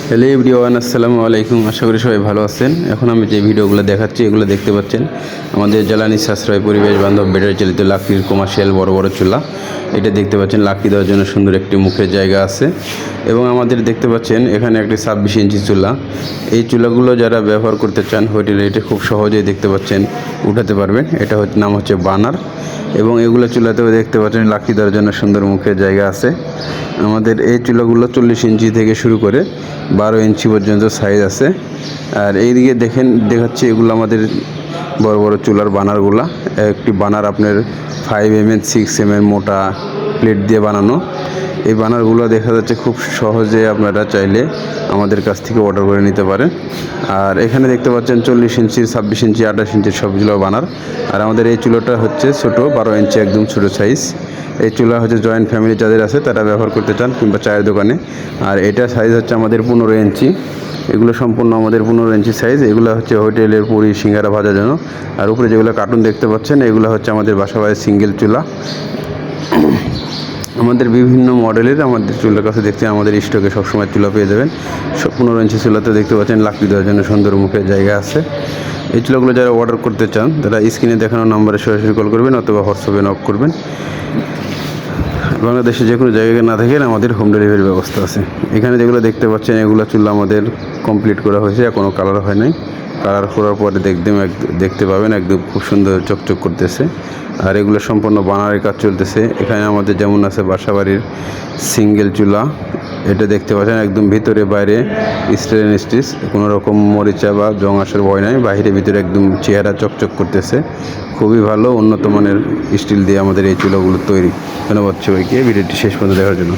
Hello everyone, আসসালামু আলাইকুম। আশা করি সবাই ভালো আছেন। এখন আমি যে ভিডিওগুলো দেখাচ্ছি এগুলো দেখতে পাচ্ছেন আমাদের জ্বালানি সাশ্রয় পরিবেশ বান্ধব ব্যাটারি চালিত লাকড়ির কমার্শিয়াল বড় বড় চুলা। এটা দেখতে পাচ্ছেন লাকড়ি দেওয়ার জন্য সুন্দর একটি মুখের জায়গা আছে এবং আমাদের দেখতে পাচ্ছেন এখানে একটি 26 ইঞ্চি চুলা। এই চুলাগুলো যারা ব্যবহার করতে চান হোটেলে এটা খুব সহজেই দেখতে পাচ্ছেন উঠাতে পারবেন। এটা নাম হচ্ছে বার্নার এবং এগুলো চুলাতেও দেখতে পাচ্ছেন লাকড়ি দেওয়ার জন্য সুন্দর মুখের জায়গা আছে। আমাদের এই চুলাগুলো 40 ইঞ্চি থেকে শুরু করে 12 ইঞ্চি পর্যন্ত সাইজ আছে। আর এইদিকে দেখাচ্ছি এগুলো আমাদের বড় বড় চুলার বানারগুলা। একটি বানার আপনার 5mm 6mm মোটা প্লেট দিয়ে বানানো। এই বানারগুলো দেখা যাচ্ছে খুব সহজে আপনারা চাইলে আমাদের কাছ থেকে অর্ডার করে নিতে পারেন। আর এখানে দেখতে পাচ্ছেন 40 ইঞ্চি 26 ইঞ্চি 28 ইঞ্চির সবগুলো বানার। আর আমাদের এই চুলাটা হচ্ছে ছোটো 12 ইঞ্চি একদম ছোটো সাইজ। এই চুলা হচ্ছে জয়েন্ট ফ্যামিলি যাদের আছে তারা ব্যবহার করতে চান কিংবা চায়ের দোকানে। আর এটা সাইজ হচ্ছে আমাদের 15 ইঞ্চি। এগুলো সম্পূর্ণ আমাদের 15 ইঞ্চি সাইজ। এগুলো হচ্ছে হোটেলের পুরি সিঙ্গারা ভাজার জন্য। আর উপরে যেগুলো কার্টুন দেখতে পাচ্ছেন এগুলো হচ্ছে আমাদের বাসাবাড়ির সিঙ্গেল চুলা। আমাদের বিভিন্ন মডেলের আমাদের চুলার কাছে দেখতে আমাদের স্টকে সবসময় চুলা পেয়ে যাবেন। 15 ইঞ্চি চুলাতে দেখতে পাচ্ছেন লাকড়ি দেওয়ার জন্য সুন্দর মুখের জায়গা আছে। এই চুলাগুলো যারা অর্ডার করতে চান তারা স্ক্রিনে দেখানো নম্বরে সরাসরি কল করবেন অথবা হোয়াটসঅ্যাপে নক করবেন। বাংলাদেশে যে কোনো জায়গায় না থাকেন আমাদের হোম ডেলিভারির ব্যবস্থা আছে। এখানে যেগুলো দেখতে পাচ্ছেন এগুলো চুলা আমাদের কমপ্লিট করা হয়েছে, এখনও কালার হয় নাই। কালার করার পরে দেখতে পাবেন একদম খুব সুন্দর চকচক করতেছে। আর এগুলো সম্পূর্ণ বানারের কাজ চলতেছে। এখানে আমাদের যেমন আছে বাসাবাড়ির সিঙ্গেল চুলা, এটা দেখতে পাচ্ছেন একদম ভিতরে বাইরে স্টেনলেস, কোনো রকম মরিচা বা জং আসার ভয় নাই। বাইরে ভিতরে একদম চেহারা চকচক করতেছে। খুবই ভালো উন্নত মানের স্টিল দিয়ে আমাদের এই চুলাগুলো তৈরি। ধন্যবাদ সবাইকে ভিডিওটি শেষ পর্যন্ত দেখার জন্য।